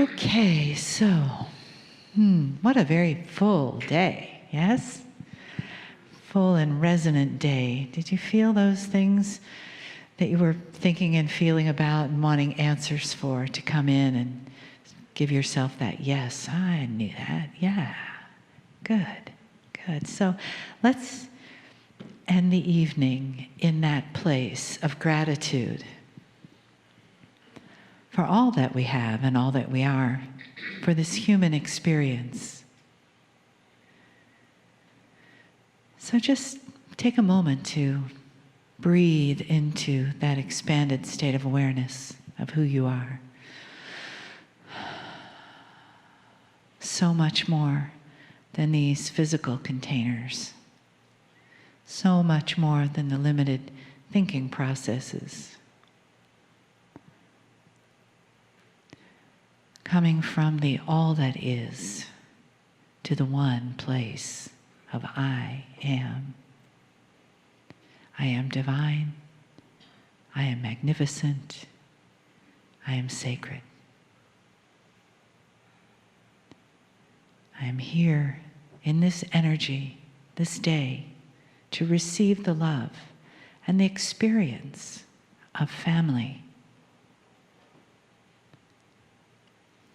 Okay, so, what a very full day, yes? Full and resonant day. Did you feel those things that you were thinking and feeling about and wanting answers for to come in and give yourself that, yes, I knew that, yeah, good. So let's end the evening in that place of gratitude for all that we have and all that we are, for this human experience. So just take a moment to breathe into that expanded state of awareness of who you are. So much more than these physical containers. So much more than the limited thinking processes. Coming from the all that is to the one place of I am. I am divine. I am magnificent. I am sacred. I am here in this energy, this day, to receive the love and the experience of family.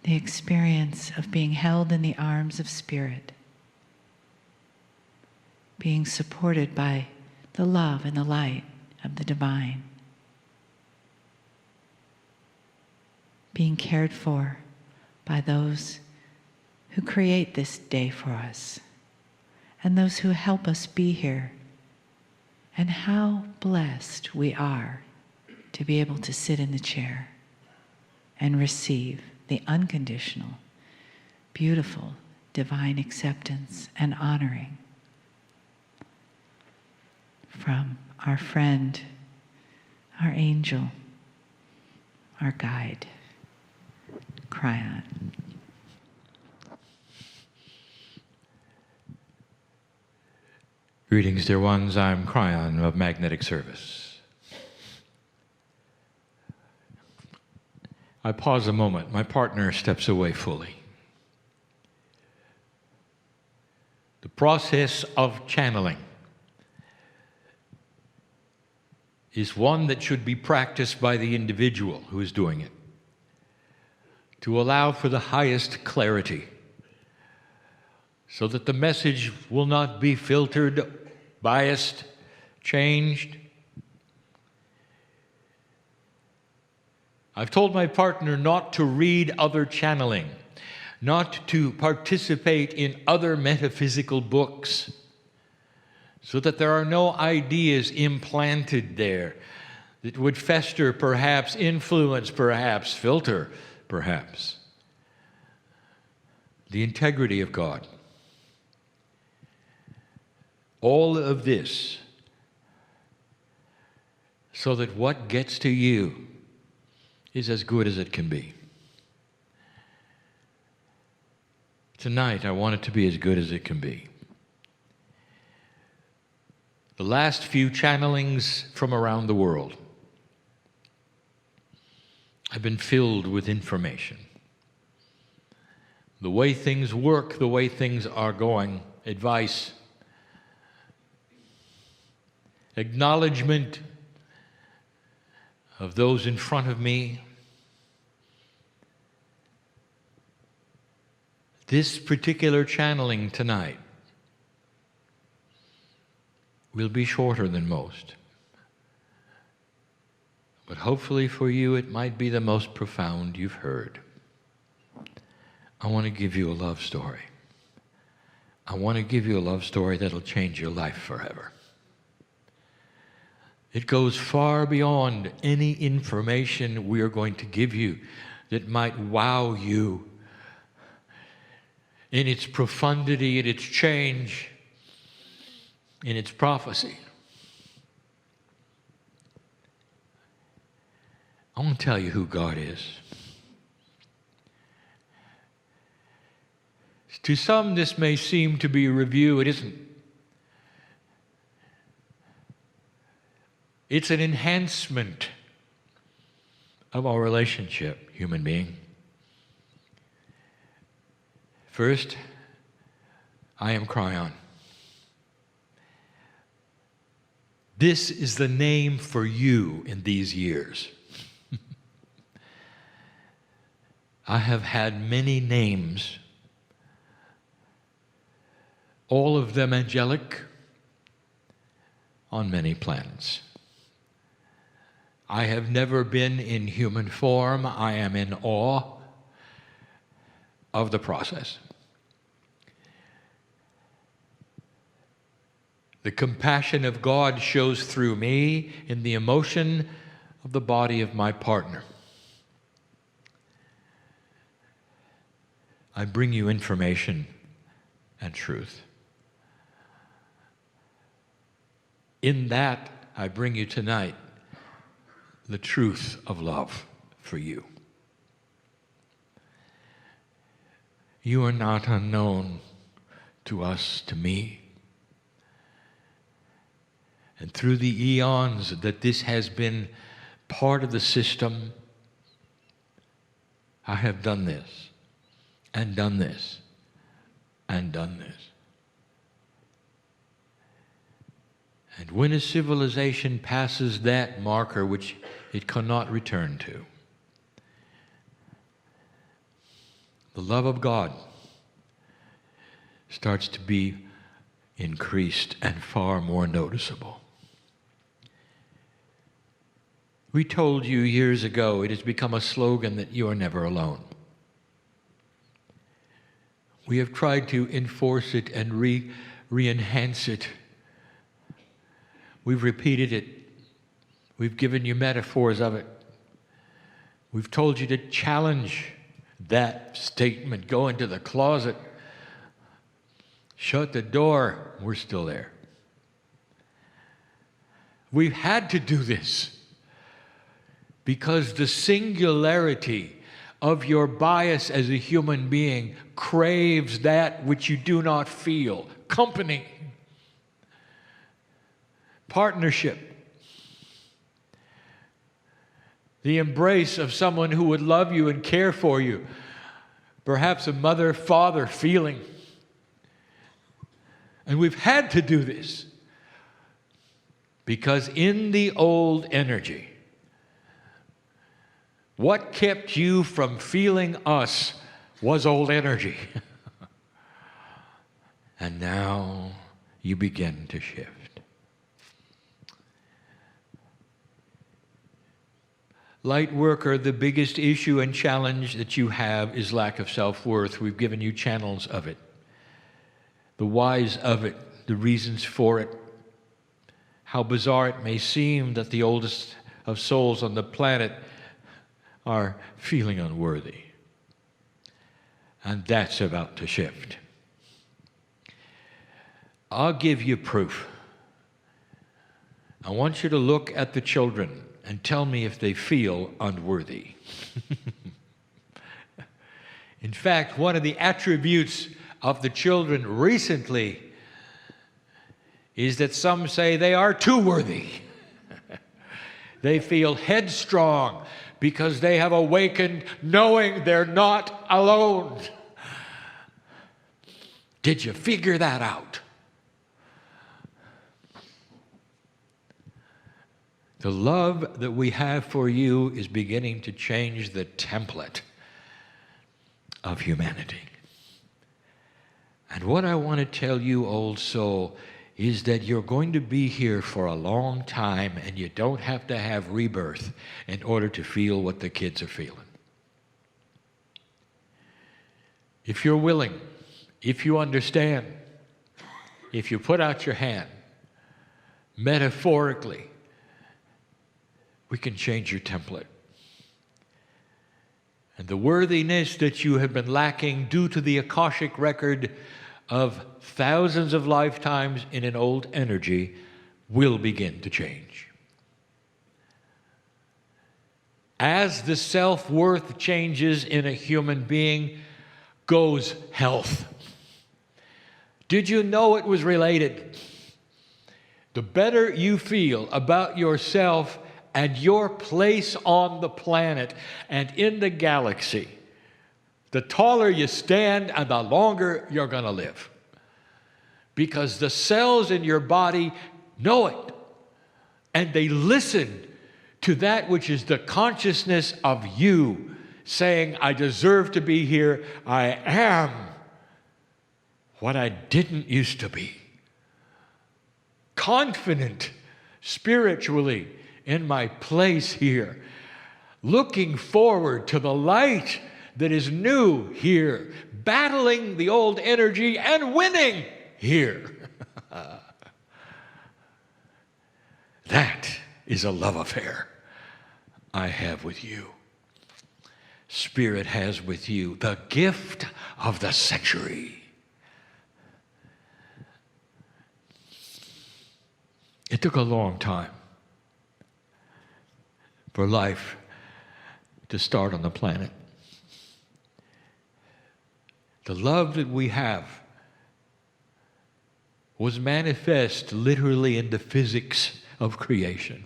The experience of being held in the arms of spirit. Being supported by the love and the light of the divine. Being cared for by those who create this day for us and those who help us be here. And how blessed we are to be able to sit in the chair and receive the unconditional, beautiful, divine acceptance and honoring from our friend, our angel, our guide, Kryon. Greetings, dear ones. I'm Kryon of Magnetic Service. I pause a moment. My partner steps away fully. The process of channeling is one that should be practiced by the individual who is doing it to allow for the highest clarity so that the message will not be filtered, biased, changed. I've told my partner not to read other channeling, not to participate in other metaphysical books, so that there are no ideas implanted there that would fester, perhaps influence, perhaps filter, perhaps the integrity of God. All of this so that what gets to you is as good as it can be. Tonight, I want it to be as good as it can be. The last few channelings from around the world have been filled with information. The way things work, the way things are going, advice, acknowledgement of those in front of me. This particular channeling tonight will be shorter than most. But hopefully for you it might be the most profound you've heard. I want to give you a love story. I want to give you a love story that'll change your life forever. It goes far beyond any information we are going to give you that might wow you in its profundity, in its change, in its prophecy. I want to tell you who God is. To some, this may seem to be a review. It isn't. It's an enhancement of our relationship, human being. First, I am Kryon. This is the name for you in these years. I have had many names, all of them angelic, on many planets. I have never been in human form. I am in awe of the process. The compassion of God shows through me in the emotion of the body of my partner. I bring you information and truth. In that, I bring you tonight the truth of love for you. You are not unknown to us, to me. And through the eons that this has been part of the system, I have done this, and done this, and done this. And when a civilization passes that marker, which it cannot return to, the love of God starts to be increased and far more noticeable. We told you years ago, it has become a slogan that you are never alone. We have tried to enforce it and re-enhance it. We've repeated it. We've given you metaphors of it. We've told you to challenge that statement. Go into the closet. Shut the door. We're still there. We've had to do this because the singularity of your bias as a human being craves that which you do not feel. Company. Partnership. The embrace of someone who would love you and care for you. Perhaps a mother-father feeling. And we've had to do this because in the old energy, what kept you from feeling us was old energy. And now you begin to shift. Light worker, the biggest issue and challenge that you have is lack of self-worth. We've given you channels of it, the whys of it, the reasons for it. How bizarre it may seem that the oldest of souls on the planet are feeling unworthy. And that's about to shift. I'll give you proof. I want you to look at the children and tell me if they feel unworthy. In fact, one of the attributes of the children recently is that some say they are too worthy. They feel headstrong because they have awakened knowing they're not alone. Did you figure that out? The love that we have for you is beginning to change the template of humanity. And what I want to tell you, old soul, is that you're going to be here for a long time and you don't have to have rebirth in order to feel what the kids are feeling. If you're willing, if you understand, if you put out your hand, metaphorically, we can change your template. And the worthiness that you have been lacking due to the Akashic record of thousands of lifetimes in an old energy will begin to change. As the self-worth changes in a human being, goes health. Did you know it was related? The better you feel about yourself and your place on the planet and in the galaxy, The taller you stand and the longer you're going to live. Because the cells in your body know it. And they listen to that which is the consciousness of you saying, I deserve to be here. I am what I didn't used to be. Confident spiritually in my place here. Looking forward to the light that is new here. Battling the old energy and winning here. That is a love affair I have with you. Spirit has with you the gift of the century. It took a long time for life to start on the planet. The love that we have was manifest literally in the physics of creation.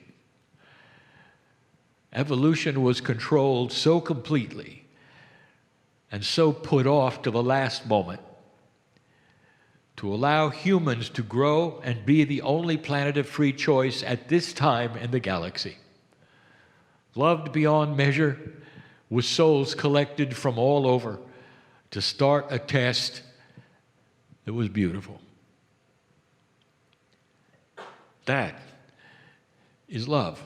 Evolution was controlled so completely and so put off to the last moment to allow humans to grow and be the only planet of free choice at this time in the galaxy. Loved beyond measure, with souls collected from all over to start a test that was beautiful. That is love.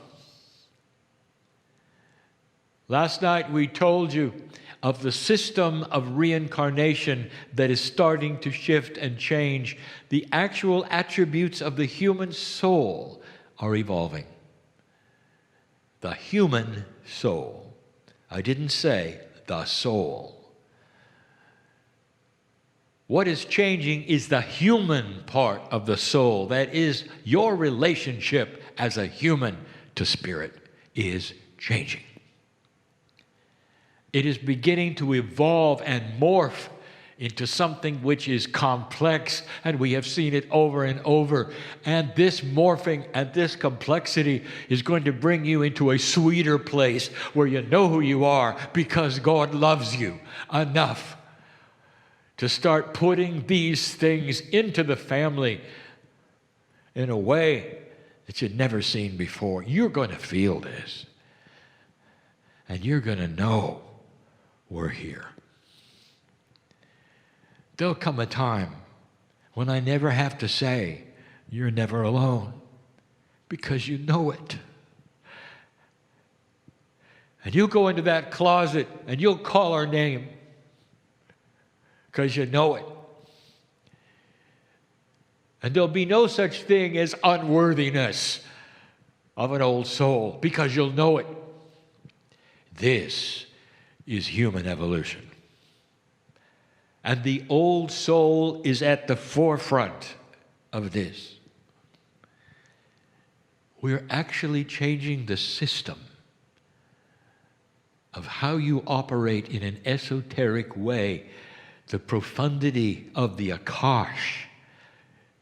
Last night we told you of the system of reincarnation that is starting to shift and change. The actual attributes of the human soul are evolving. The human soul. I didn't say the soul. What is changing is the human part of the soul. That is, your relationship as a human to spirit is changing. It is beginning to evolve and morph into something which is complex, and we have seen it over and over. And this morphing and this complexity is going to bring you into a sweeter place where you know who you are because God loves you enough to start putting these things into the family in a way that you've never seen before. You're going to feel this, and you're going to know we're here. There'll come a time when I never have to say, you're never alone, because you know it. And you'll go into that closet and you'll call our name because you know it. And there'll be no such thing as unworthiness of an old soul because you'll know it. This is human evolution. And the old soul is at the forefront of this. We're actually changing the system of how you operate in an esoteric way. The profundity of the Akash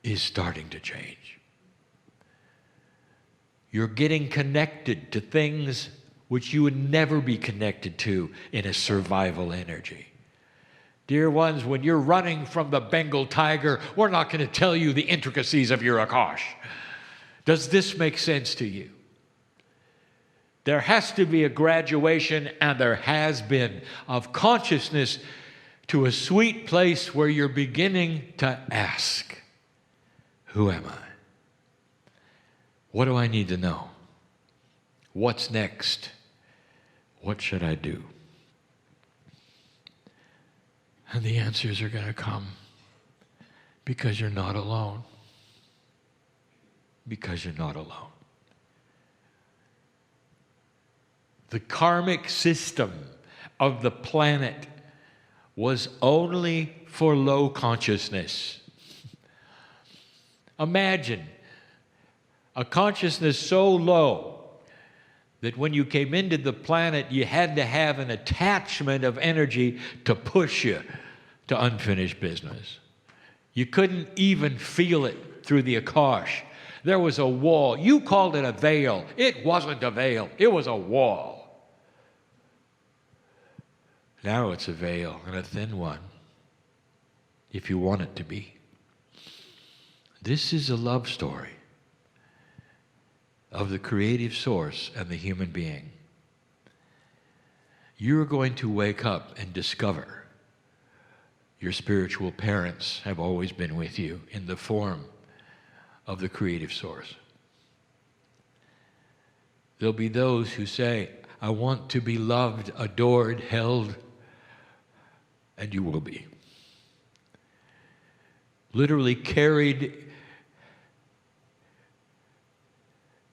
is starting to change. You're getting connected to things which you would never be connected to in a survival energy. Dear ones, when you're running from the Bengal tiger, we're not going to tell you the intricacies of your Akash. Does this make sense to you? There has to be a graduation, and there has been, of consciousness to a sweet place where you're beginning to ask, who am I? What do I need to know? What's next? What should I do? And the answers are going to come because you're not alone. Because you're not alone. The karmic system of the planet was only for low consciousness. Imagine a consciousness so low that when you came into the planet, you had to have an attachment of energy to push you to unfinished business. You couldn't even feel it through the Akash. There was a wall. You called it a veil. It wasn't a veil. It was a wall. Now it's a veil, and a thin one, if you want it to be. This is a love story of the creative source and the human being. You're going to wake up and discover your spiritual parents have always been with you in the form of the creative source. There'll be those who say, I want to be loved, adored, held, and you will be. Literally carried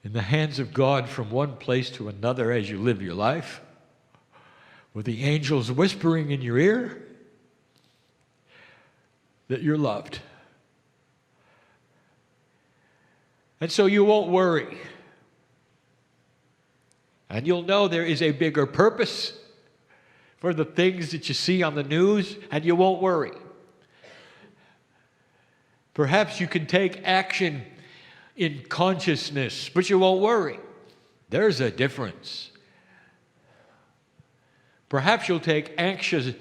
in the hands of God from one place to another as you live your life, with the angels whispering in your ear that you're loved. And so you won't worry. And you'll know there is a bigger purpose for the things that you see on the news, and you won't worry. Perhaps you can take action in consciousness, but you won't worry. There's a difference. Perhaps you'll take action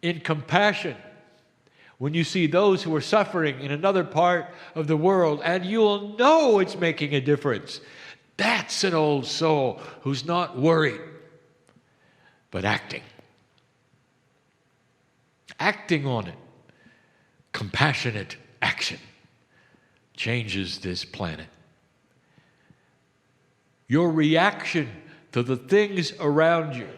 in compassion when you see those who are suffering in another part of the world, and you'll know it's making a difference. That's an old soul who's not worried, but acting. Acting on it. Compassionate action changes this planet. Your reaction to the things around you,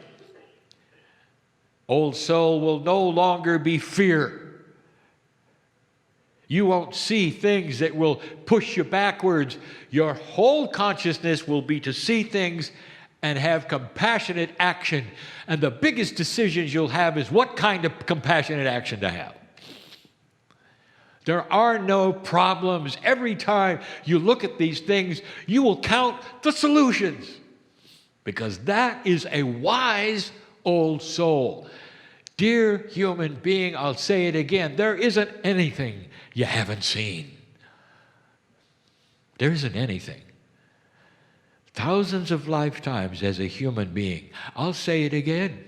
old soul, will no longer be fear. You won't see things that will push you backwards. Your whole consciousness will be to see things and have compassionate action. And the biggest decisions you'll have is what kind of compassionate action to have. There are no problems. Every time you look at these things, you will count the solutions, because that is a wise old soul. Dear human being, I'll say it again, there isn't anything you haven't seen. There isn't anything. Thousands of lifetimes as a human being. I'll say it again.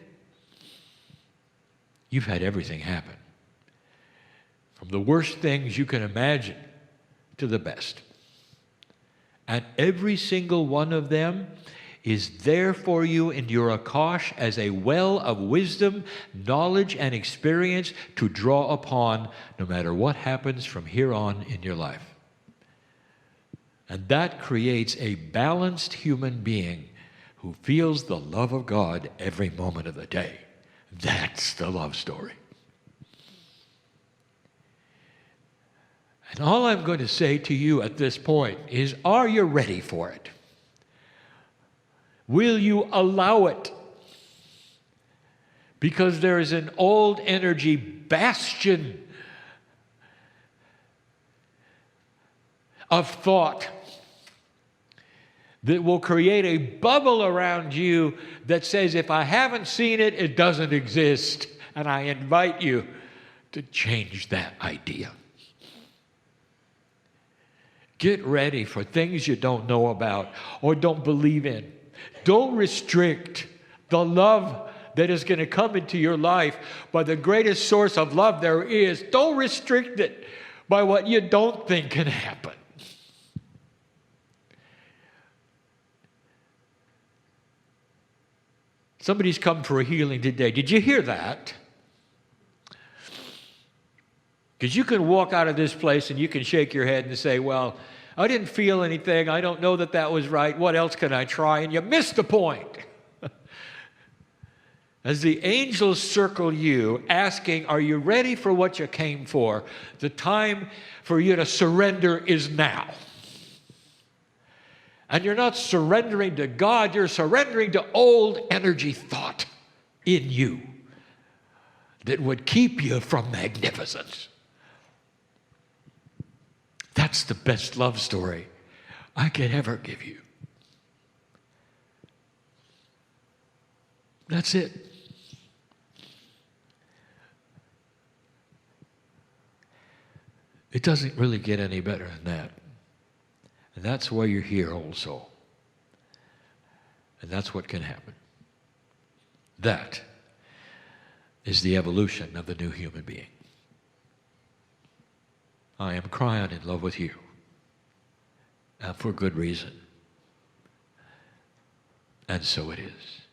You've had everything happen. From the worst things you can imagine to the best. And every single one of them is there for you in your Akash as a well of wisdom, knowledge, and experience to draw upon no matter what happens from here on in your life. And that creates a balanced human being who feels the love of God every moment of the day. That's the love story. And all I'm going to say to you at this point is, are you ready for it? Will you allow it? Because there is an old energy bastion of thought that will create a bubble around you that says, if I haven't seen it, it doesn't exist. And I invite you to change that idea. Get ready for things you don't know about or don't believe in. Don't restrict the love that is going to come into your life by the greatest source of love there is. Don't restrict it by what you don't think can happen. Somebody's come for a healing today. Did you hear that? Because you can walk out of this place and you can shake your head and say, well, I didn't feel anything. I don't know that that was right. What else can I try? And you missed the point. As the angels circle you, asking, are you ready for what you came for? The time for you to surrender is now. And you're not surrendering to God, you're surrendering to old energy thought in you that would keep you from magnificence. That's the best love story I could ever give you. That's it. It doesn't really get any better than that. And that's why you're here, old soul. And that's what can happen. That is the evolution of the new human being. I am Kryon in love with you, and for good reason. And so it is.